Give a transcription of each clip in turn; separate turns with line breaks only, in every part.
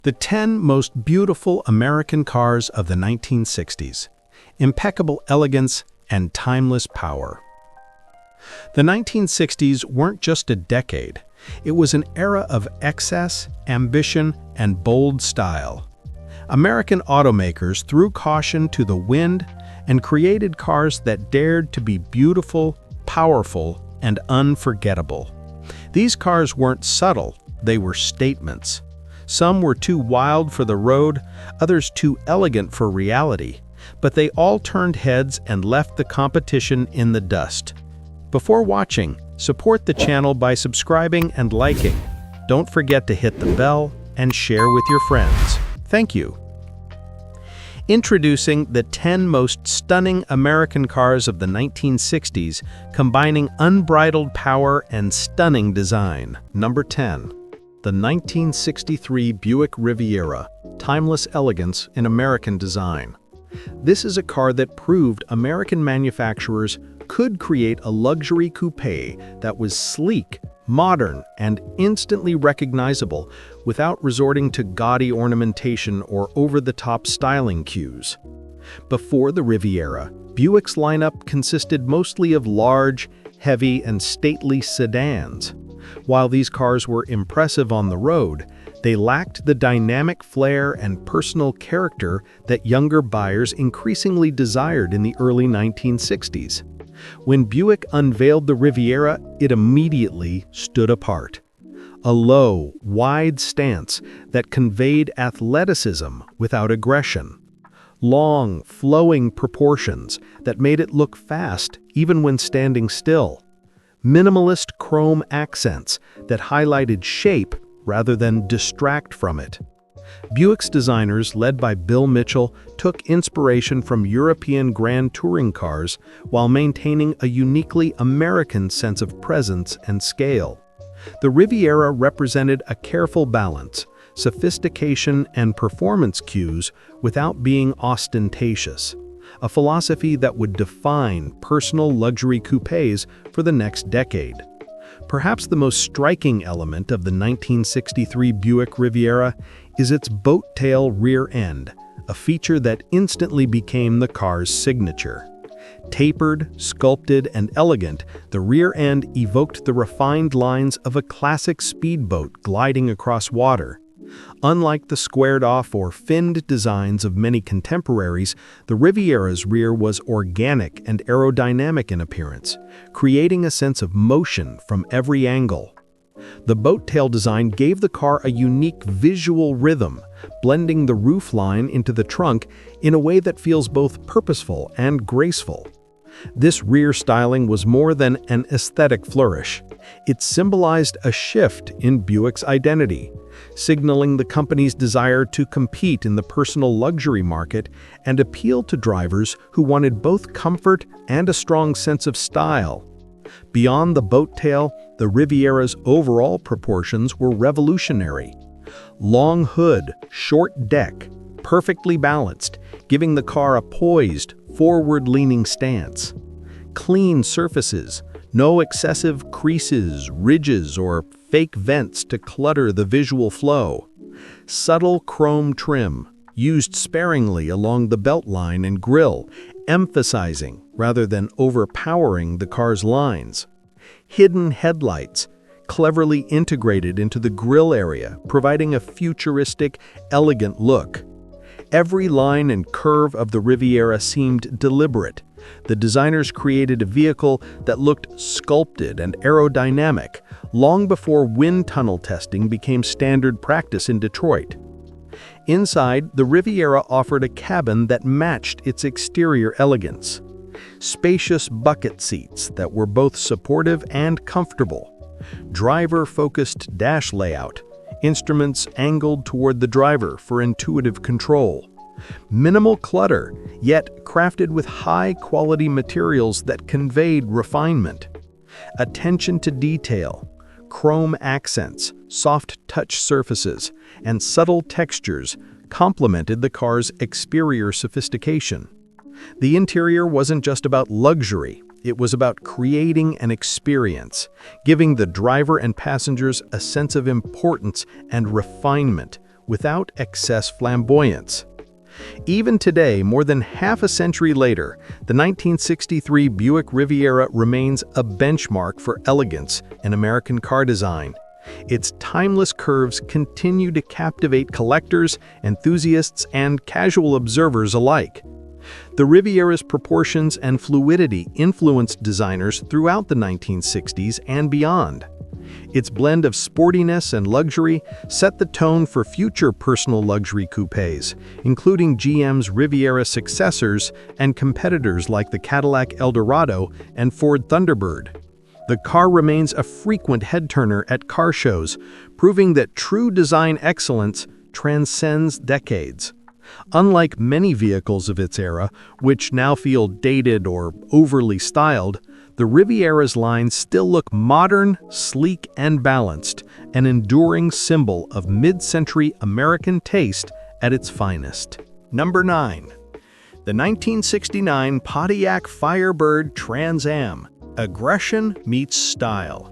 The 10 most beautiful American cars of the 1960s. Impeccable elegance and timeless power. The 1960s weren't just a decade. It was an era of excess, ambition, and bold style. American automakers threw caution to the wind and created cars that dared to be beautiful, powerful, and unforgettable. These cars weren't subtle, they were statements. Some were too wild for the road, others too elegant for reality, but they all turned heads and left the competition in the dust. Before watching, support the channel by subscribing and liking. Don't forget to hit the bell and share with your friends. Thank you. Introducing the 10 most stunning American cars of the 1960s, combining unbridled power and stunning design. Number 10. The 1963 Buick Riviera, timeless elegance in American design. This is a car that proved American manufacturers could create a luxury coupe that was sleek, modern, and instantly recognizable without resorting to gaudy ornamentation or over-the-top styling cues. Before the Riviera, Buick's lineup consisted mostly of large, heavy, and stately sedans. While these cars were impressive on the road, they lacked the dynamic flair and personal character that younger buyers increasingly desired in the early 1960s. When Buick unveiled the Riviera, it immediately stood apart. A low, wide stance that conveyed athleticism without aggression. Long, flowing proportions that made it look fast even when standing still. Minimalist chrome accents that highlighted shape rather than distract from it. Buick's designers, led by Bill Mitchell, took inspiration from European Grand Touring cars while maintaining a uniquely American sense of presence and scale. The Riviera represented a careful balance, sophistication and performance cues without being ostentatious. A philosophy that would define personal luxury coupes for the next decade. Perhaps the most striking element of the 1963 Buick Riviera is its boat-tail rear end, a feature that instantly became the car's signature. Tapered, sculpted, and elegant, the rear end evoked the refined lines of a classic speedboat gliding across water. Unlike the squared-off or finned designs of many contemporaries, the Riviera's rear was organic and aerodynamic in appearance, creating a sense of motion from every angle. The boat-tail design gave the car a unique visual rhythm, blending the roofline into the trunk in a way that feels both purposeful and graceful. This rear styling was more than an aesthetic flourish. It symbolized a shift in Buick's identity, signaling the company's desire to compete in the personal luxury market and appeal to drivers who wanted both comfort and a strong sense of style. Beyond the boat tail, the Riviera's overall proportions were revolutionary. Long hood, short deck, perfectly balanced, giving the car a poised, forward-leaning stance. Clean surfaces, no excessive creases, ridges, or fake vents to clutter the visual flow. Subtle chrome trim, used sparingly along the beltline and grille, emphasizing rather than overpowering the car's lines. Hidden headlights, cleverly integrated into the grille area, providing a futuristic, elegant look. Every line and curve of the Riviera seemed deliberate. The designers created a vehicle that looked sculpted and aerodynamic long before wind tunnel testing became standard practice in Detroit. Inside, the Riviera offered a cabin that matched its exterior elegance. Spacious bucket seats that were both supportive and comfortable. Driver-focused dash layout, instruments angled toward the driver for intuitive control. Minimal clutter, yet crafted with high-quality materials that conveyed refinement. Attention to detail, chrome accents, soft touch surfaces, and subtle textures complemented the car's exterior sophistication. The interior wasn't just about luxury, it was about creating an experience, giving the driver and passengers a sense of importance and refinement without excess flamboyance. Even today, more than half a century later, the 1963 Buick Riviera remains a benchmark for elegance in American car design. Its timeless curves continue to captivate collectors, enthusiasts, and casual observers alike. The Riviera's proportions and fluidity influenced designers throughout the 1960s and beyond. Its blend of sportiness and luxury set the tone for future personal luxury coupés, including GM's Riviera successors and competitors like the Cadillac Eldorado and Ford Thunderbird. The car remains a frequent head-turner at car shows, proving that true design excellence transcends decades. Unlike many vehicles of its era, which now feel dated or overly styled, the Riviera's lines still look modern, sleek, and balanced, an enduring symbol of mid-century American taste at its finest. Number 9. The 1969 Pontiac Firebird Trans Am. Aggression meets style.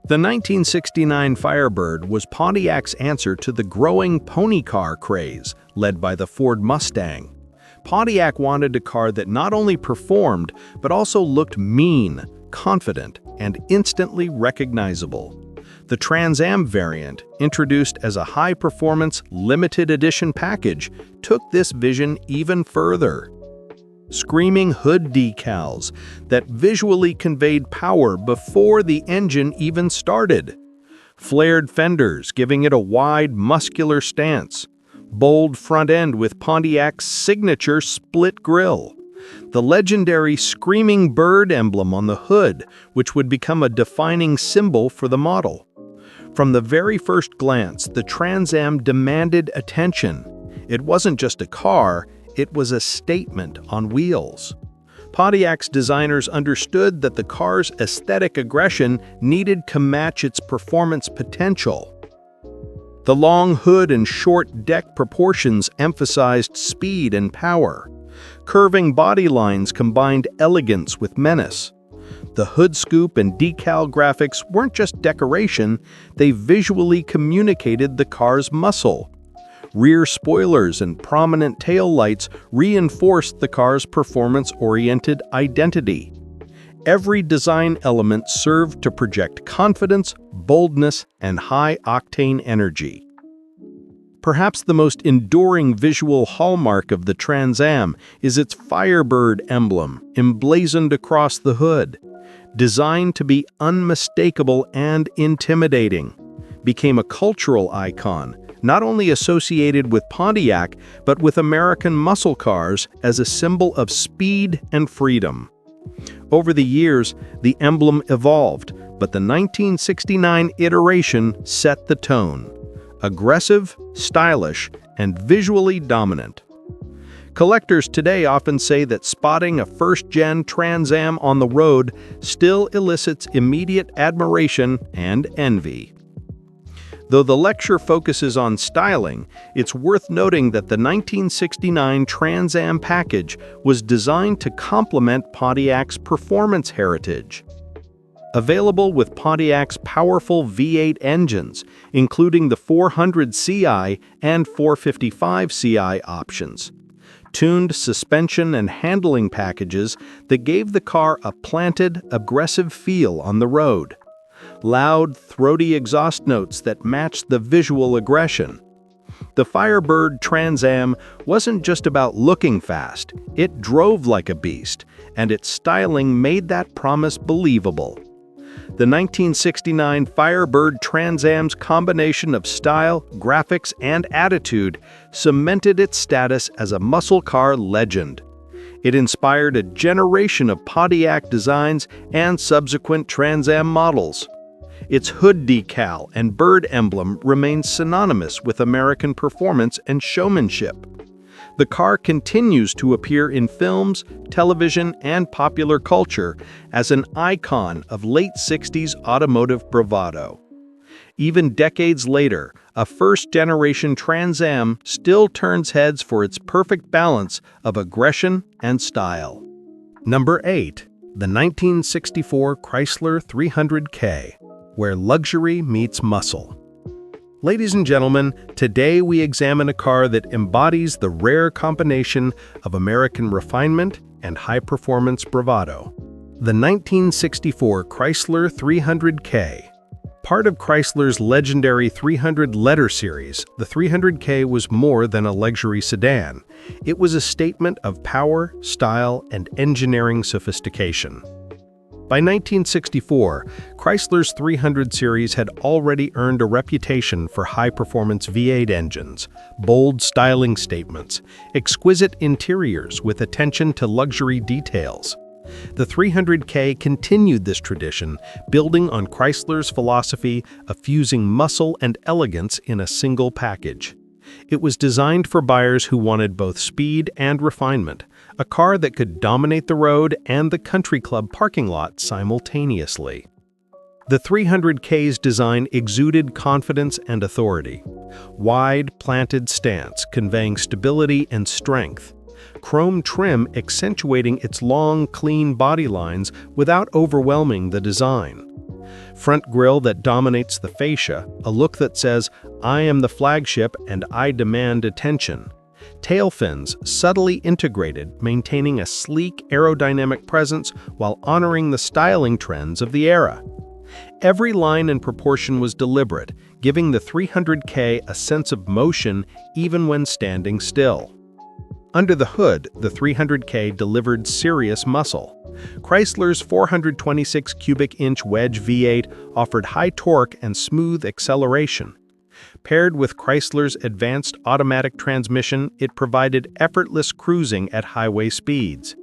The 1969 Firebird was Pontiac's answer to the growing pony car craze, led by the Ford Mustang. Pontiac wanted a car that not only performed, but also looked mean, confident, and instantly recognizable. The Trans Am variant, introduced as a high-performance, limited edition package, took this vision even further. Screaming hood decals that visually conveyed power before the engine even started. Flared fenders giving it a wide, muscular stance. Bold front end with Pontiac's signature split grille. The legendary Screaming Bird emblem on the hood, which would become a defining symbol for the model. From the very first glance, the Trans Am demanded attention. It wasn't just a car, it was a statement on wheels. Pontiac's designers understood that the car's aesthetic aggression needed to match its performance potential. The long hood and short deck proportions emphasized speed and power. Curving body lines combined elegance with menace. The hood scoop and decal graphics weren't just decoration, they visually communicated the car's muscle. Rear spoilers and prominent taillights reinforced the car's performance-oriented identity. Every design element served to project confidence, boldness, and high-octane energy. Perhaps the most enduring visual hallmark of the Trans Am is its Firebird emblem, emblazoned across the hood. Designed to be unmistakable and intimidating, became a cultural icon, not only associated with Pontiac, but with American muscle cars as a symbol of speed and freedom. Over the years, the emblem evolved, but the 1969 iteration set the tone. Aggressive, stylish, and visually dominant. Collectors today often say that spotting a first-gen Trans Am on the road still elicits immediate admiration and envy. Though the lecture focuses on styling, it's worth noting that the 1969 Trans Am package was designed to complement Pontiac's performance heritage. Available with Pontiac's powerful V8 engines, including the 400 CI and 455 CI options. Tuned suspension and handling packages that gave the car a planted, aggressive feel on the road. Loud, throaty exhaust notes that matched the visual aggression. The Firebird Trans Am wasn't just about looking fast, it drove like a beast, and its styling made that promise believable. The 1969 Firebird Trans Am's combination of style, graphics, and attitude cemented its status as a muscle car legend. It inspired a generation of Pontiac designs and subsequent Trans Am models. Its hood decal and bird emblem remain synonymous with American performance and showmanship. The car continues to appear in films, television, and popular culture as an icon of late 60s automotive bravado. Even decades later, a first-generation Trans Am still turns heads for its perfect balance of aggression and style. Number 8. The 1964 Chrysler 300K, where luxury meets muscle. Ladies and gentlemen, today we examine a car that embodies the rare combination of American refinement and high-performance bravado. The 1964 Chrysler 300K. Part of Chrysler's legendary 300 letter series, the 300K was more than a luxury sedan. It was a statement of power, style, and engineering sophistication. By 1964, Chrysler's 300 series had already earned a reputation for high-performance V8 engines, bold styling statements, exquisite interiors with attention to luxury details. The 300K continued this tradition, building on Chrysler's philosophy of fusing muscle and elegance in a single package. It was designed for buyers who wanted both speed and refinement, a car that could dominate the road and the country club parking lot simultaneously. The 300K's design exuded confidence and authority. Wide, planted stance conveying stability and strength. Chrome trim accentuating its long, clean body lines without overwhelming the design. Front grille that dominates the fascia, a look that says, "I am the flagship and I demand attention." Tail fins subtly integrated, maintaining a sleek aerodynamic presence while honoring the styling trends of the era. Every line and proportion was deliberate, giving the 300K a sense of motion even when standing still. Under the hood, the 300K delivered serious muscle. Chrysler's 426 cubic inch wedge V8 offered high torque and smooth acceleration. Paired with Chrysler's advanced automatic transmission, it provided effortless cruising at highway speeds.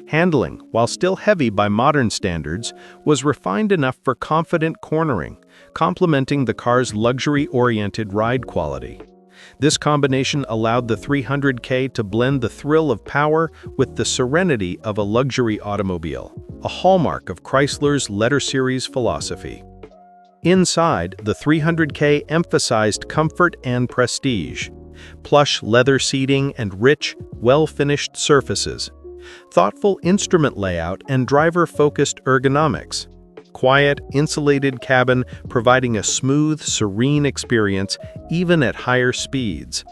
Handling, while still heavy by modern standards, was refined enough for confident cornering, complementing the car's luxury-oriented ride quality. This combination allowed the 300K to blend the thrill of power with the serenity of a luxury automobile, a hallmark of Chrysler's letter series philosophy. Inside, the 300K emphasized comfort and prestige. Plush leather seating and rich, well-finished surfaces. Thoughtful instrument layout and driver-focused ergonomics. Quiet, insulated cabin providing a smooth, serene experience even at higher speeds.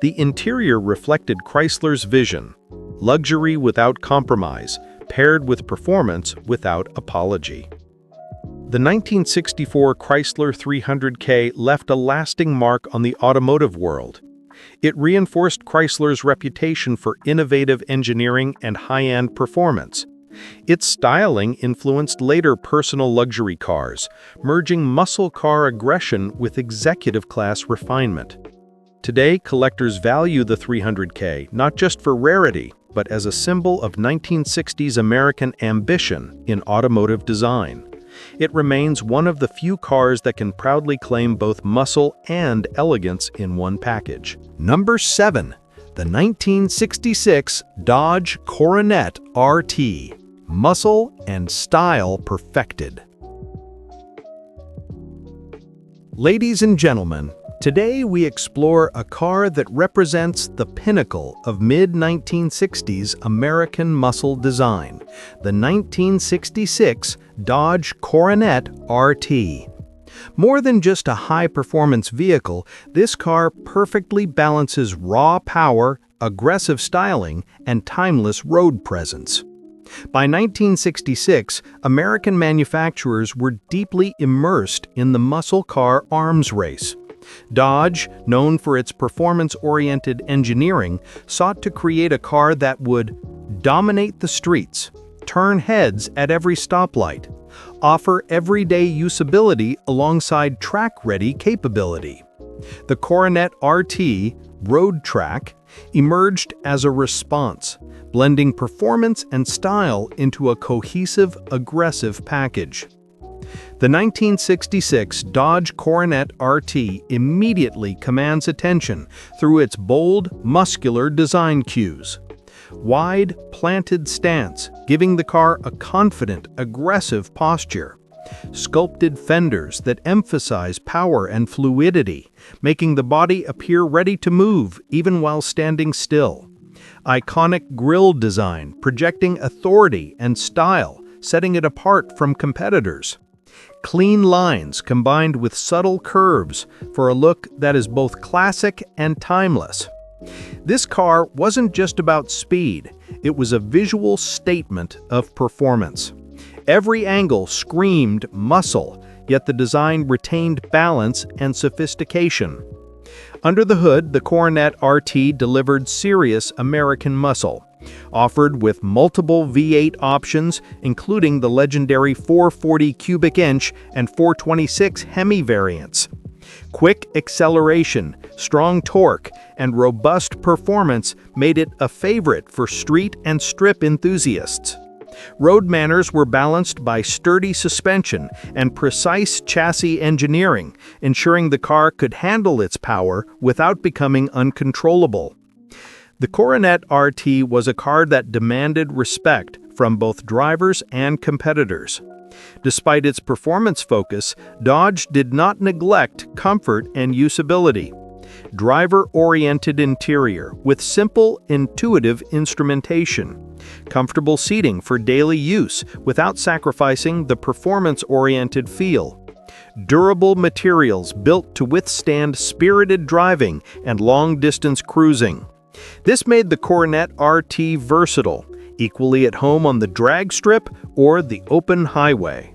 The interior reflected Chrysler's vision, luxury without compromise, paired with performance without apology. The 1964 Chrysler 300K left a lasting mark on the automotive world. It reinforced Chrysler's reputation for innovative engineering and high-end performance. Its styling influenced later personal luxury cars, merging muscle car aggression with executive-class refinement. Today, collectors value the 300K not just for rarity, but as a symbol of 1960s American ambition in automotive design. It remains one of the few cars that can proudly claim both muscle and elegance in one package. Number 7. The 1966 Dodge Coronet RT. Muscle and style perfected. Ladies and gentlemen, today we explore a car that represents the pinnacle of mid-1960s American muscle design, the 1966 Dodge Coronet RT. More than just a high-performance vehicle, this car perfectly balances raw power, aggressive styling, and timeless road presence. By 1966, American manufacturers were deeply immersed in the muscle car arms race. Dodge, known for its performance-oriented engineering, sought to create a car that would dominate the streets, turn heads at every stoplight, offer everyday usability alongside track-ready capability. The Coronet RT, Road Track, emerged as a response, blending performance and style into a cohesive, aggressive package. The 1966 Dodge Coronet RT immediately commands attention through its bold, muscular design cues. Wide, planted stance, giving the car a confident, aggressive posture. Sculpted fenders that emphasize power and fluidity, making the body appear ready to move even while standing still. Iconic grille design, projecting authority and style, setting it apart from competitors. Clean lines combined with subtle curves for a look that is both classic and timeless. This car wasn't just about speed, it was a visual statement of performance. Every angle screamed muscle, yet the design retained balance and sophistication. Under the hood, the Coronet RT delivered serious American muscle, offered with multiple V8 options, including the legendary 440 cubic inch and 426 Hemi variants. Quick acceleration, strong torque, and robust performance made it a favorite for street and strip enthusiasts. Road manners were balanced by sturdy suspension and precise chassis engineering, ensuring the car could handle its power without becoming uncontrollable. The Coronet RT was a car that demanded respect from both drivers and competitors. Despite its performance focus, Dodge did not neglect comfort and usability. Driver-oriented interior with simple, intuitive instrumentation. Comfortable seating for daily use without sacrificing the performance-oriented feel. Durable materials built to withstand spirited driving and long-distance cruising. This made the Coronet RT versatile, equally at home on the drag strip or the open highway.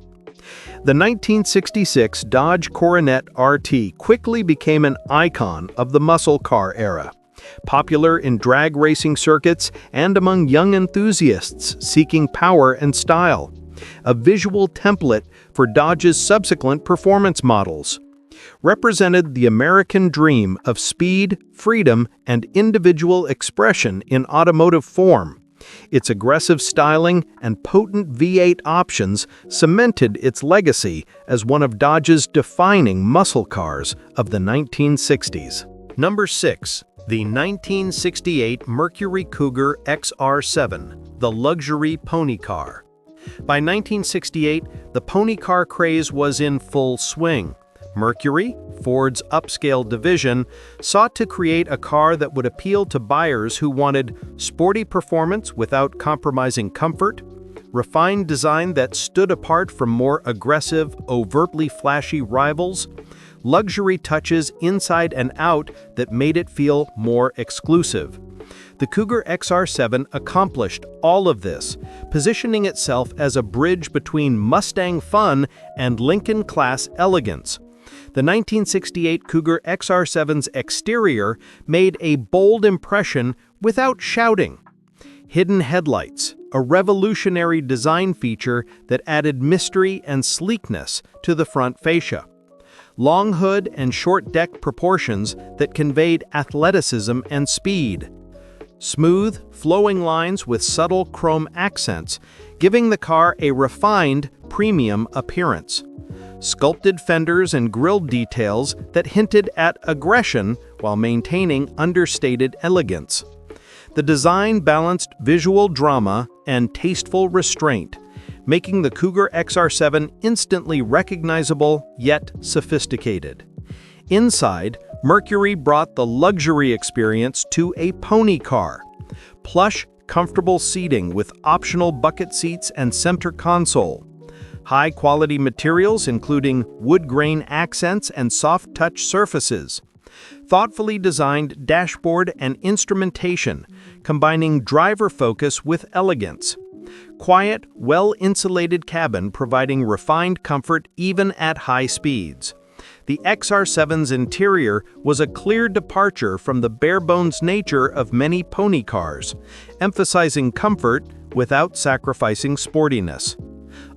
The 1966 Dodge Coronet RT quickly became an icon of the muscle car era, popular in drag racing circuits and among young enthusiasts seeking power and style, a visual template for Dodge's subsequent performance models. Represented the American dream of speed, freedom, and individual expression in automotive form. Its aggressive styling and potent V8 options cemented its legacy as one of Dodge's defining muscle cars of the 1960s. Number 6. The 1968 Mercury Cougar XR7, the luxury pony car. By 1968, the pony car craze was in full swing. Mercury, Ford's upscale division, sought to create a car that would appeal to buyers who wanted sporty performance without compromising comfort, refined design that stood apart from more aggressive, overtly flashy rivals, luxury touches inside and out that made it feel more exclusive. The Cougar XR7 accomplished all of this, positioning itself as a bridge between Mustang fun and Lincoln-class elegance. The 1968 Cougar XR7's exterior made a bold impression without shouting. Hidden headlights, a revolutionary design feature that added mystery and sleekness to the front fascia. Long hood and short deck proportions that conveyed athleticism and speed. Smooth, flowing lines with subtle chrome accents, giving the car a refined, premium appearance. Sculpted fenders and grille details that hinted at aggression while maintaining understated elegance. The design balanced visual drama and tasteful restraint, making the Cougar XR7 instantly recognizable yet sophisticated. Inside, Mercury brought the luxury experience to a pony car. Plush, comfortable seating with optional bucket seats and center console. High-quality materials including wood grain accents and soft-touch surfaces. Thoughtfully designed dashboard and instrumentation, combining driver focus with elegance. Quiet, well-insulated cabin providing refined comfort even at high speeds. The XR7's interior was a clear departure from the bare-bones nature of many pony cars, emphasizing comfort without sacrificing sportiness.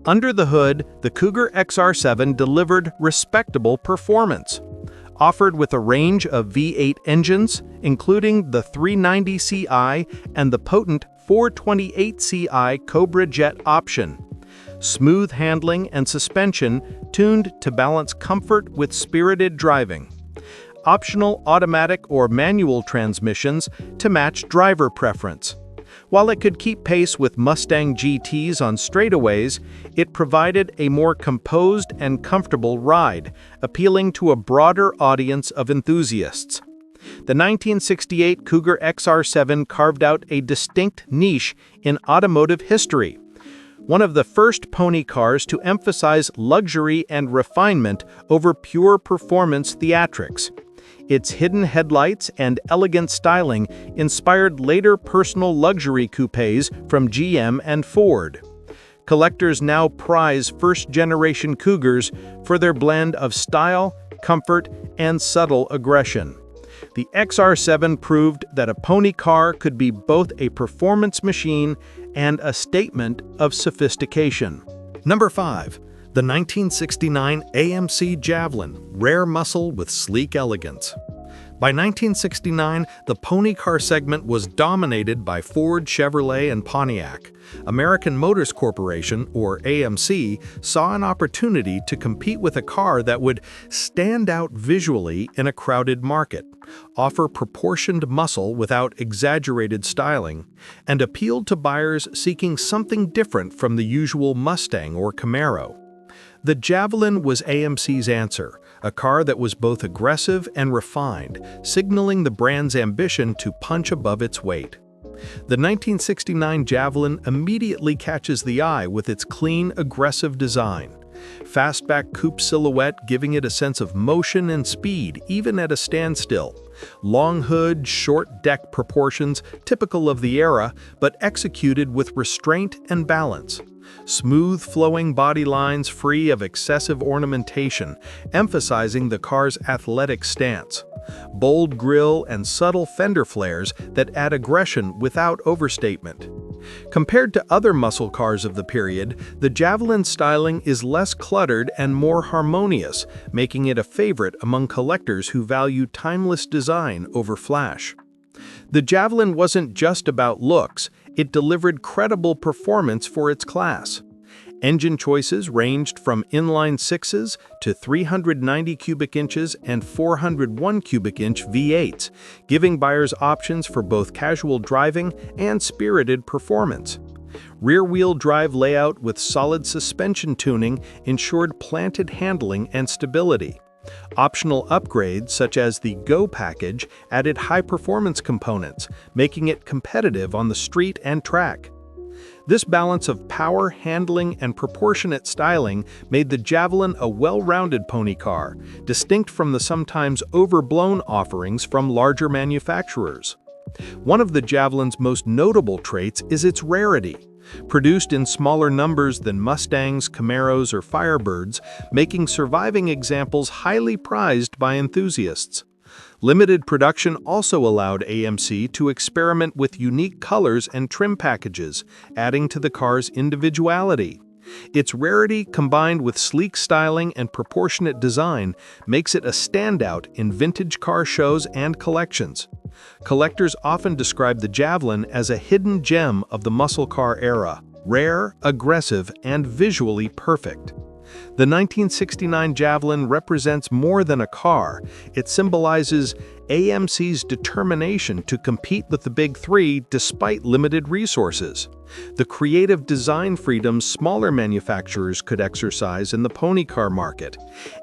Under the hood, the Cougar XR7 delivered respectable performance. Offered with a range of V8 engines, including the 390 Ci and the potent 428 Ci Cobra Jet option. Smooth handling and suspension tuned to balance comfort with spirited driving. Optional automatic or manual transmissions to match driver preference. While it could keep pace with Mustang GTs on straightaways, it provided a more composed and comfortable ride, appealing to a broader audience of enthusiasts. The 1968 Cougar XR7 carved out a distinct niche in automotive history. one of the first pony cars to emphasize luxury and refinement over pure performance theatrics. Its hidden headlights and elegant styling inspired later personal luxury coupés from GM and Ford. Collectors now prize first-generation Cougars for their blend of style, comfort, and subtle aggression. The XR7 proved that a pony car could be both a performance machine and a statement of sophistication. Number 5. The 1969 AMC Javelin, rare muscle with sleek elegance. By 1969, the pony car segment was dominated by Ford, Chevrolet, and Pontiac. American Motors Corporation, or AMC, saw an opportunity to compete with a car that would stand out visually in a crowded market, offer proportioned muscle without exaggerated styling, and appealed to buyers seeking something different from the usual Mustang or Camaro. The Javelin was AMC's answer, a car that was both aggressive and refined, signaling the brand's ambition to punch above its weight. The 1969 Javelin immediately catches the eye with its clean, aggressive design. Fastback coupe silhouette giving it a sense of motion and speed, even at a standstill. Long hood, short deck proportions, typical of the era, but executed with restraint and balance. Smooth flowing body lines free of excessive ornamentation, emphasizing the car's athletic stance. Bold grille and subtle fender flares that add aggression without overstatement. Compared to other muscle cars of the period, the Javelin styling is less cluttered and more harmonious, making it a favorite among collectors who value timeless design over flash. The Javelin wasn't just about looks, it delivered credible performance for its class. Engine choices ranged from inline sixes to 390 cubic inches and 401 cubic inch V8s, giving buyers options for both casual driving and spirited performance. Rear-wheel drive layout with solid suspension tuning ensured planted handling and stability. Optional upgrades such as the Go package added high-performance components, making it competitive on the street and track. This balance of power, handling, and proportionate styling made the Javelin a well-rounded pony car, distinct from the sometimes overblown offerings from larger manufacturers. One of the Javelin's most notable traits is its rarity. Produced in smaller numbers than Mustangs, Camaros, or Firebirds, making surviving examples highly prized by enthusiasts. Limited production also allowed AMC to experiment with unique colors and trim packages, adding to the car's individuality. Its rarity, combined with sleek styling and proportionate design, makes it a standout in vintage car shows and collections. Collectors often describe the Javelin as a hidden gem of the muscle car era, rare, aggressive, and visually perfect. The 1969 Javelin represents more than a car. It symbolizes AMC's determination to compete with the Big Three despite limited resources. The creative design freedom smaller manufacturers could exercise in the pony car market,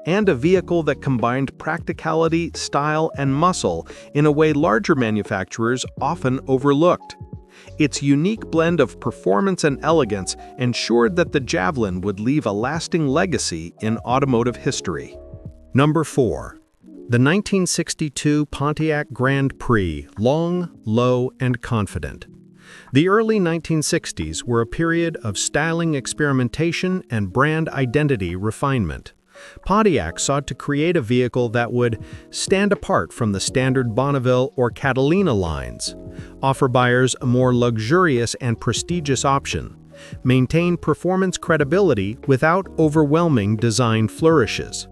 and a vehicle that combined practicality, style, and muscle in a way larger manufacturers often overlooked. Its unique blend of performance and elegance ensured that the Javelin would leave a lasting legacy in automotive history. Number 4. The 1962 Pontiac Grand Prix, long, low, and confident. The early 1960s were a period of styling experimentation and brand identity refinement. Pontiac sought to create a vehicle that would stand apart from the standard Bonneville or Catalina lines, offer buyers a more luxurious and prestigious option, maintain performance credibility without overwhelming design flourishes.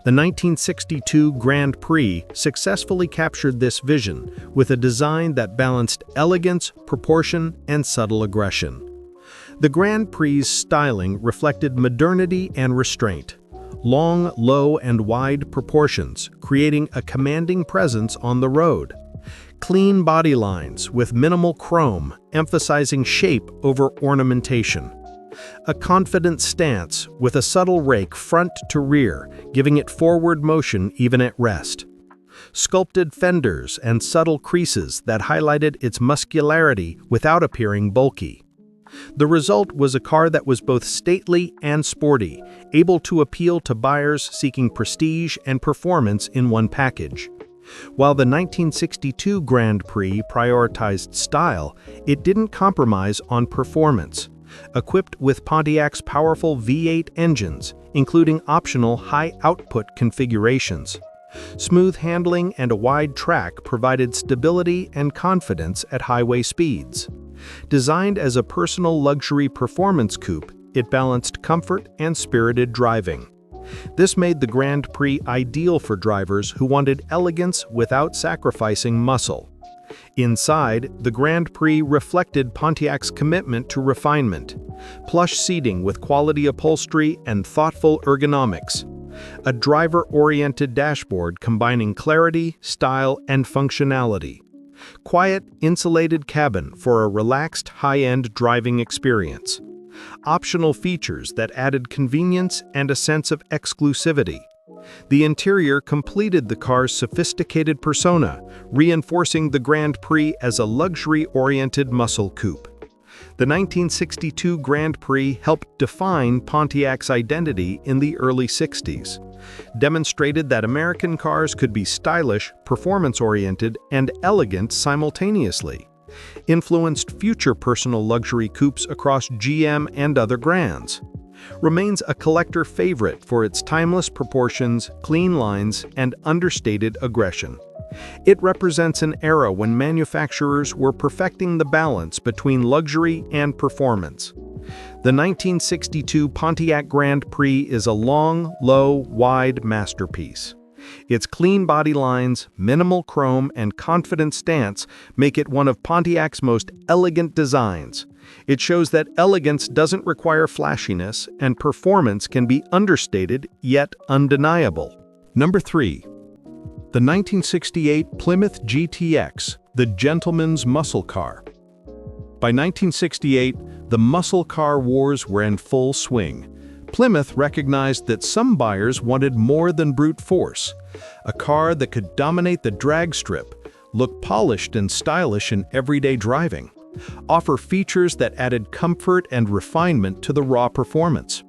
The 1962 Grand Prix successfully captured this vision with a design that balanced elegance, proportion, and subtle aggression. The Grand Prix's styling reflected modernity and restraint. Long, low, and wide proportions, creating a commanding presence on the road. Clean body lines with minimal chrome, emphasizing shape over ornamentation. A confident stance with a subtle rake front to rear, giving it forward motion even at rest. Sculpted fenders and subtle creases that highlighted its muscularity without appearing bulky. The result was a car that was both stately and sporty, able to appeal to buyers seeking prestige and performance in one package. While the 1962 Grand Prix prioritized style, it didn't compromise on performance. Equipped with Pontiac's powerful V8 engines, including optional high-output configurations. Smooth handling and a wide track provided stability and confidence at highway speeds. Designed as a personal luxury performance coupe, it balanced comfort and spirited driving. This made the Grand Prix ideal for drivers who wanted elegance without sacrificing muscle. Inside, the Grand Prix reflected Pontiac's commitment to refinement. Plush seating with quality upholstery and thoughtful ergonomics. A driver-oriented dashboard combining clarity, style, and functionality. Quiet, insulated cabin for a relaxed, high-end driving experience. Optional features that added convenience and a sense of exclusivity. The interior completed the car's sophisticated persona, reinforcing the Grand Prix as a luxury-oriented muscle coupe. The 1962 Grand Prix helped define Pontiac's identity in the early 60s, demonstrated that American cars could be stylish, performance-oriented, and elegant simultaneously, influenced future personal luxury coupes across GM and other brands, remains a collector favorite for its timeless proportions, clean lines, and understated aggression. It represents an era when manufacturers were perfecting the balance between luxury and performance. The 1962 Pontiac Grand Prix is a long, low, wide masterpiece. Its clean body lines, minimal chrome, and confident stance make it one of Pontiac's most elegant designs. It shows that elegance doesn't require flashiness, and performance can be understated yet undeniable. Number 3. The 1968 Plymouth GTX, the gentleman's muscle car. By 1968, the muscle car wars were in full swing. Plymouth recognized that some buyers wanted more than brute force, a car that could dominate the drag strip, look polished and stylish in everyday driving, offer features that added comfort and refinement to the raw performance.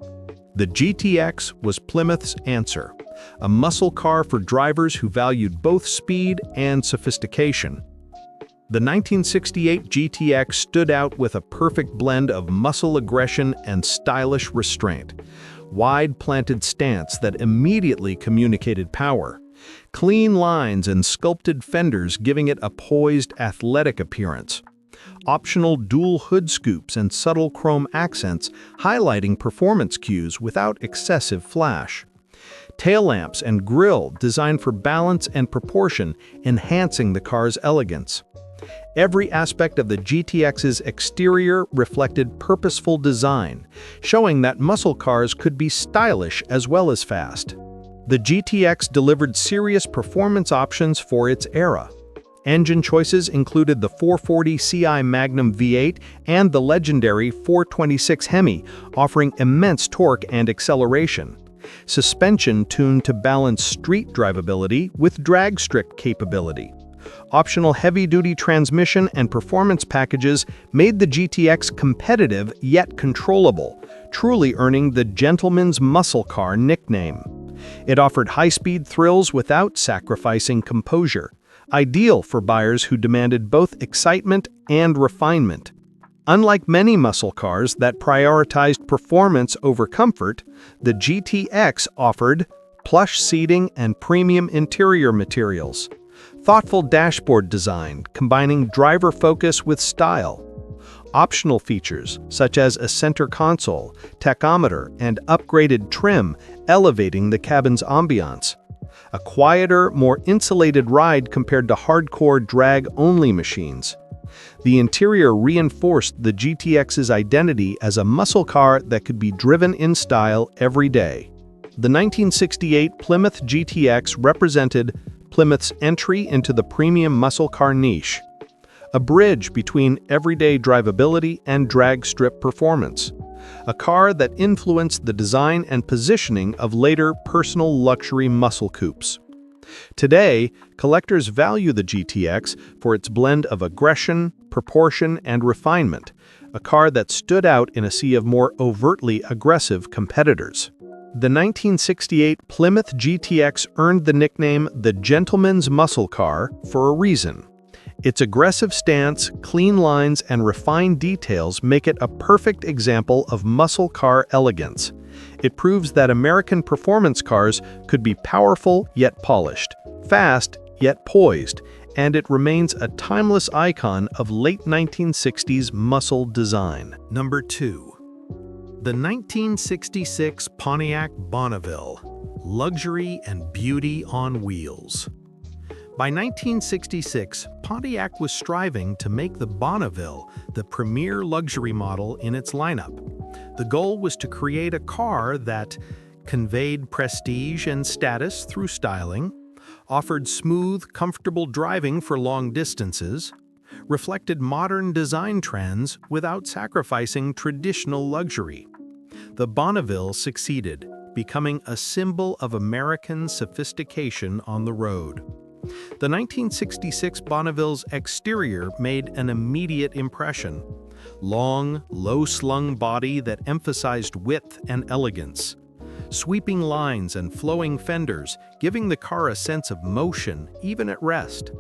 The GTX was Plymouth's answer, a muscle car for drivers who valued both speed and sophistication. The 1968 GTX stood out with a perfect blend of muscle aggression and stylish restraint. Wide planted stance that immediately communicated power. Clean lines and sculpted fenders giving it a poised, athletic appearance. Optional dual hood scoops and subtle chrome accents highlighting performance cues without excessive flash. Tail lamps and grille designed for balance and proportion, enhancing the car's elegance. Every aspect of the GTX's exterior reflected purposeful design, showing that muscle cars could be stylish as well as fast. The GTX delivered serious performance options for its era. Engine choices included the 440 Ci Magnum V8 and the legendary 426 Hemi, offering immense torque and acceleration. Suspension tuned to balance street drivability with drag strip capability. Optional heavy-duty transmission and performance packages made the GTX competitive yet controllable, truly earning the gentleman's muscle car nickname. It offered high-speed thrills without sacrificing composure, ideal for buyers who demanded both excitement and refinement. Unlike many muscle cars that prioritized performance over comfort, the GTX offered plush seating and premium interior materials. Thoughtful dashboard design, combining driver focus with style. Optional features, such as a center console, tachometer, and upgraded trim, elevating the cabin's ambiance. A quieter, more insulated ride compared to hardcore drag-only machines. The interior reinforced the GTX's identity as a muscle car that could be driven in style every day. The 1968 Plymouth GTX represented Plymouth's entry into the premium muscle car niche, a bridge between everyday drivability and drag strip performance, a car that influenced the design and positioning of later personal luxury muscle coupes. Today, collectors value the GTX for its blend of aggression, proportion, and refinement, a car that stood out in a sea of more overtly aggressive competitors. The 1968 Plymouth GTX earned the nickname the Gentleman's Muscle Car for a reason. Its aggressive stance, clean lines, and refined details make it a perfect example of muscle car elegance. It proves that American performance cars could be powerful yet polished, fast yet poised, and it remains a timeless icon of late 1960s muscle design. Number 2. The 1966 Pontiac Bonneville, luxury and beauty on wheels. By 1966, Pontiac was striving to make the Bonneville the premier luxury model in its lineup. The goal was to create a car that conveyed prestige and status through styling, offered smooth, comfortable driving for long distances, reflected modern design trends without sacrificing traditional luxury. The Bonneville succeeded, becoming a symbol of American sophistication on the road. The 1966 Bonneville's exterior made an immediate impression. Long, low-slung body that emphasized width and elegance. Sweeping lines and flowing fenders, giving the car a sense of motion, even at rest.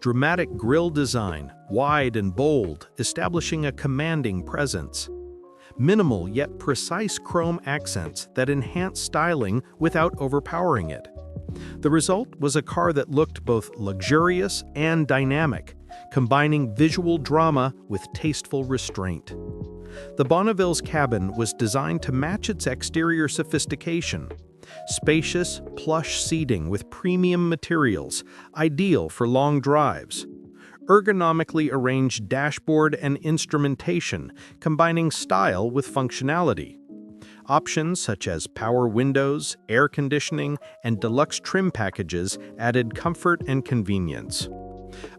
Dramatic grille design, wide and bold, establishing a commanding presence. Minimal yet precise chrome accents that enhance styling without overpowering it. The result was a car that looked both luxurious and dynamic, combining visual drama with tasteful restraint. The Bonneville's cabin was designed to match its exterior sophistication. Spacious, plush seating with premium materials, ideal for long drives. Ergonomically arranged dashboard and instrumentation, combining style with functionality. Options such as power windows, air conditioning, and deluxe trim packages added comfort and convenience.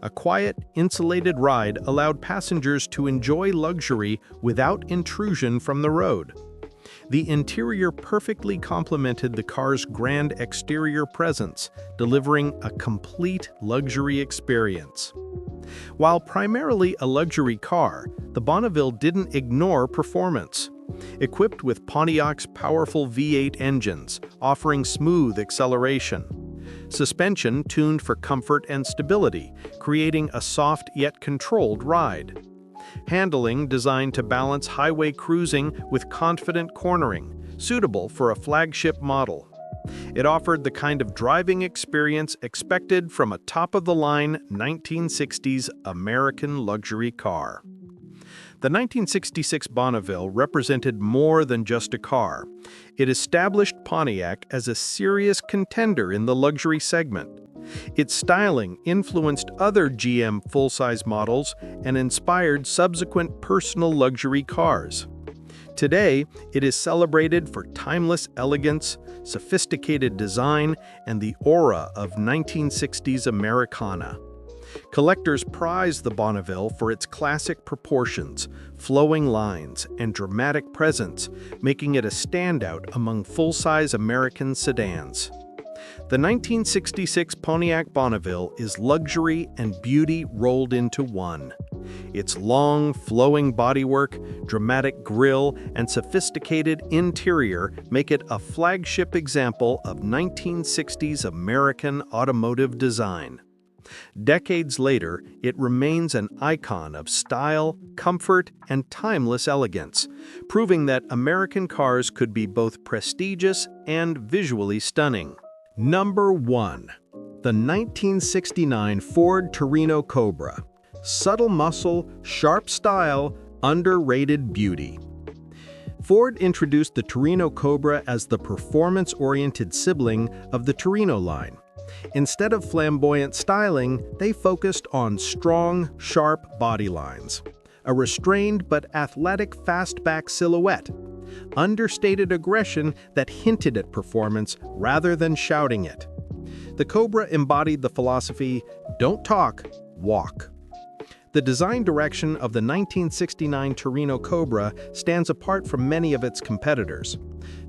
A quiet, insulated ride allowed passengers to enjoy luxury without intrusion from the road. The interior perfectly complemented the car's grand exterior presence, delivering a complete luxury experience. While primarily a luxury car, the Bonneville didn't ignore performance. Equipped with Pontiac's powerful V8 engines, offering smooth acceleration. Suspension tuned for comfort and stability, creating a soft yet controlled ride. Handling designed to balance highway cruising with confident cornering, suitable for a flagship model. It offered the kind of driving experience expected from a top-of-the-line 1960s American luxury car. The 1966 Bonneville represented more than just a car. It established Pontiac as a serious contender in the luxury segment. Its styling influenced other GM full-size models and inspired subsequent personal luxury cars. Today, it is celebrated for timeless elegance, sophisticated design, and the aura of 1960s Americana. Collectors prize the Bonneville for its classic proportions, flowing lines, and dramatic presence, making it a standout among full-size American sedans. The 1966 Pontiac Bonneville is luxury and beauty rolled into one. Its long, flowing bodywork, dramatic grille, and sophisticated interior make it a flagship example of 1960s American automotive design. Decades later, it remains an icon of style, comfort, and timeless elegance, proving that American cars could be both prestigious and visually stunning. Number 1. The 1969 Ford Torino Cobra. Subtle muscle, sharp style, underrated beauty. Ford introduced the Torino Cobra as the performance-oriented sibling of the Torino line. Instead of flamboyant styling, they focused on strong, sharp body lines, a restrained but athletic fastback silhouette, understated aggression that hinted at performance rather than shouting it. The Cobra embodied the philosophy, "Don't talk, walk." The design direction of the 1969 Torino Cobra stands apart from many of its competitors.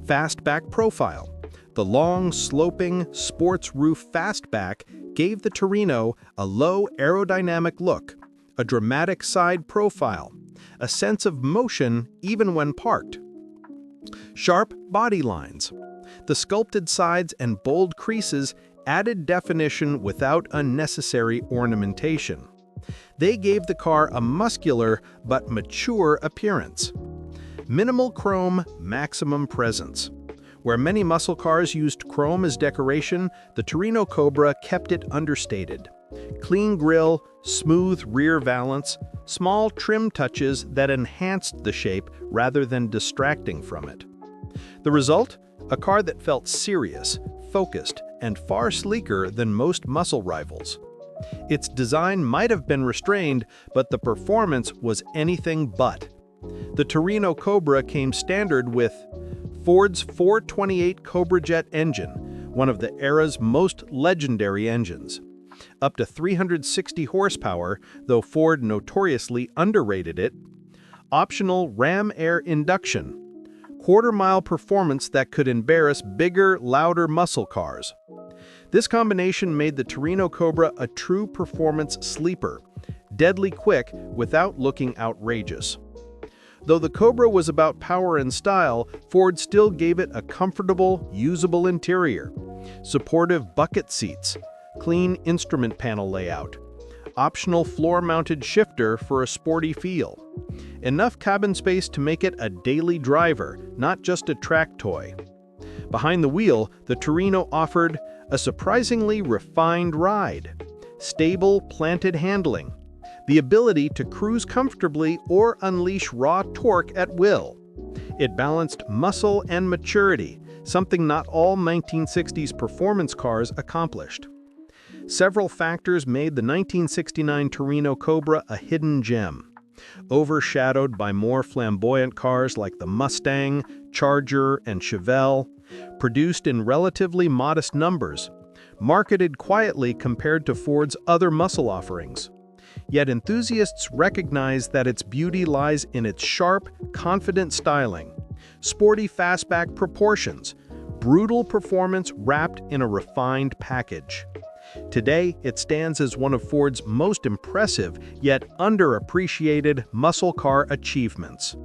Fastback profile. The long, sloping, sports roof fastback gave the Torino a low aerodynamic look, a dramatic side profile, a sense of motion even when parked. Sharp body lines. The sculpted sides and bold creases added definition without unnecessary ornamentation. They gave the car a muscular but mature appearance. Minimal chrome, maximum presence. Where many muscle cars used chrome as decoration, the Torino Cobra kept it understated. Clean grille, smooth rear valance, small trim touches that enhanced the shape rather than distracting from it. The result? A car that felt serious, focused, and far sleeker than most muscle rivals. Its design might have been restrained, but the performance was anything but. The Torino Cobra came standard with Ford's 428 Cobra Jet engine, one of the era's most legendary engines. Up to 360 horsepower, though Ford notoriously underrated it. Optional ram air induction. Quarter-mile performance that could embarrass bigger, louder muscle cars. This combination made the Torino Cobra a true performance sleeper, deadly quick without looking outrageous. Though the Cobra was about power and style, Ford still gave it a comfortable, usable interior. Supportive bucket seats, clean instrument panel layout, optional floor-mounted shifter for a sporty feel. Enough cabin space to make it a daily driver, not just a track toy. Behind the wheel, the Torino offered a surprisingly refined ride, stable, planted handling, the ability to cruise comfortably or unleash raw torque at will. It balanced muscle and maturity, something not all 1960s performance cars accomplished. Several factors made the 1969 Torino Cobra a hidden gem, overshadowed by more flamboyant cars like the Mustang, Charger, and Chevelle, produced in relatively modest numbers, marketed quietly compared to Ford's other muscle offerings. Yet enthusiasts recognize that its beauty lies in its sharp, confident styling, sporty fastback proportions, brutal performance wrapped in a refined package. Today, it stands as one of Ford's most impressive yet underappreciated muscle car achievements.